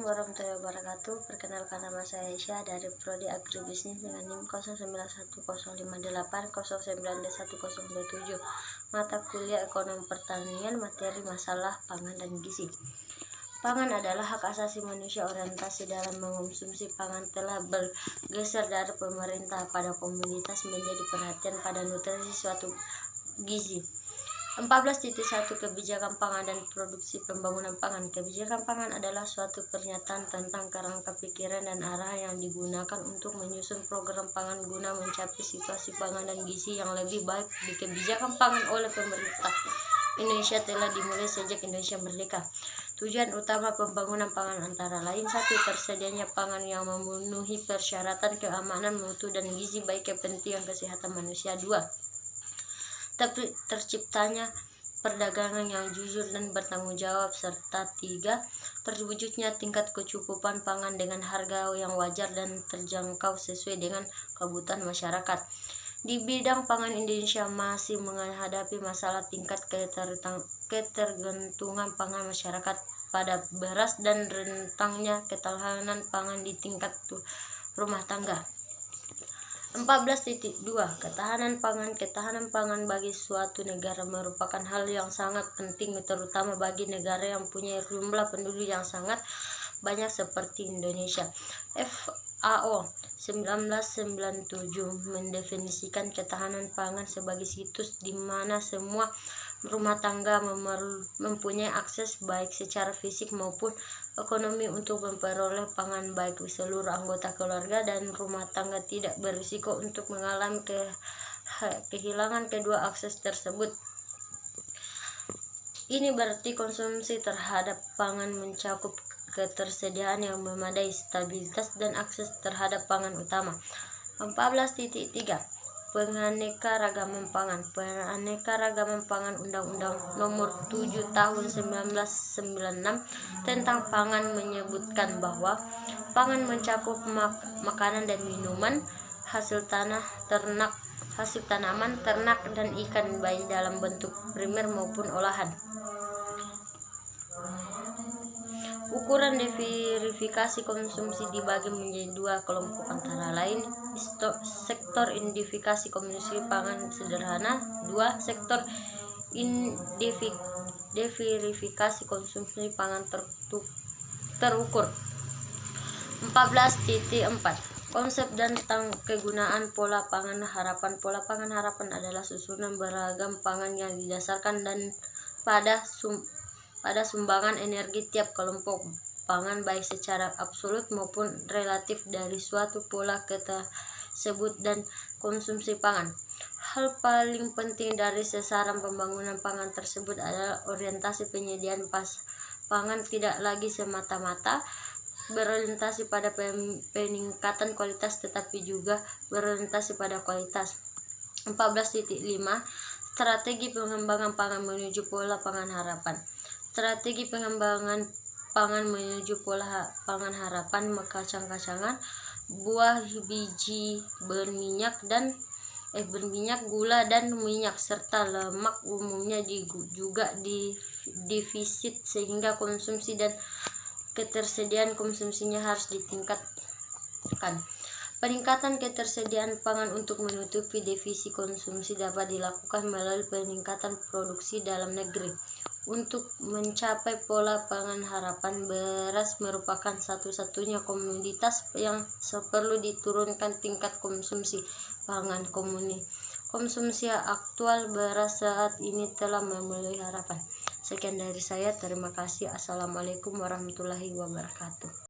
warahmatullahi wabarakatuh. Perkenalkan, nama saya Aisyah dari Prodi Agribisnis dengan NIM 09105809D1027. Mata kuliah Ekonomi Pertanian, materi masalah pangan dan gizi. Pangan adalah hak asasi manusia. Orientasi dalam mengonsumsi pangan telah bergeser dari pemerintah pada komunitas menjadi perhatian pada nutrisi suatu gizi. 14.1 Kebijakan pangan dan produksi pembangunan pangan. Kebijakan pangan adalah suatu pernyataan tentang kerangka pikiran dan arah yang digunakan untuk menyusun program pangan guna mencapai situasi pangan dan gizi yang lebih baik. Di kebijakan pangan oleh pemerintah Indonesia telah dimulai sejak Indonesia merdeka. Tujuan utama pembangunan pangan antara lain: 1. Tersedianya pangan yang memenuhi persyaratan keamanan, mutu, dan gizi baik kepentingan kesehatan manusia. 2. Terciptanya perdagangan yang jujur dan bertanggung jawab, serta 3. Terwujudnya tingkat kecukupan pangan dengan harga yang wajar dan terjangkau sesuai dengan kebutuhan masyarakat. Di bidang pangan, Indonesia masih menghadapi masalah tingkat ketergantungan pangan masyarakat pada beras dan rentangnya ketahanan pangan di tingkat rumah tangga. 14.2 Ketahanan pangan. Ketahanan pangan bagi suatu negara merupakan hal yang sangat penting, terutama bagi negara yang punya jumlah penduduk yang sangat banyak seperti Indonesia. FAO 1997 mendefinisikan ketahanan pangan sebagai situs di mana semua rumah tangga mempunyai akses baik secara fisik maupun ekonomi untuk memperoleh pangan, baik seluruh anggota keluarga dan rumah tangga tidak berisiko untuk mengalami kehilangan kedua akses tersebut. Ini berarti konsumsi terhadap pangan mencakup ketersediaan yang memadai, stabilitas, dan akses terhadap pangan utama. 14.3 Penganeka-ragaman pangan. Penganeka-ragaman pangan, Undang-Undang Nomor 7 Tahun 1996 tentang pangan menyebutkan bahwa pangan mencakup makanan dan minuman, hasil tanah, ternak, hasil tanaman, ternak, dan ikan, baik dalam bentuk primer maupun olahan. Ukuran verifikasi konsumsi dibagi menjadi dua kelompok antara lain: sektor identifikasi konsumsi pangan sederhana. 2. Sektor verifikasi konsumsi pangan terukur. 14.4 Konsep dan kegunaan pola pangan harapan. Pola pangan harapan adalah susunan beragam pangan yang didasarkan dan pada sumbangan energi tiap kelompok pangan baik secara absolut maupun relatif dari suatu pola tersebut dan konsumsi pangan. Hal paling penting dari sasaran pembangunan pangan tersebut adalah orientasi penyediaan pangan tidak lagi semata-mata berorientasi pada peningkatan kualitas, tetapi juga berorientasi pada kualitas. 14.5 Strategi pengembangan pangan menuju pola pangan harapan. Strategi pengembangan pangan menuju pola pangan harapan: kacang-kacangan, buah, biji berminyak, gula dan minyak, serta lemak umumnya juga defisit, sehingga konsumsi dan ketersediaan konsumsinya harus ditingkatkan. Peningkatan ketersediaan pangan untuk menutupi defisit konsumsi dapat dilakukan melalui peningkatan produksi dalam negeri. Untuk mencapai pola pangan harapan, beras merupakan satu-satunya komoditas yang perlu diturunkan tingkat konsumsi pangan. Konsumsi aktual beras saat ini telah memenuhi harapan. Sekian dari saya, terima kasih. Assalamualaikum warahmatullahi wabarakatuh.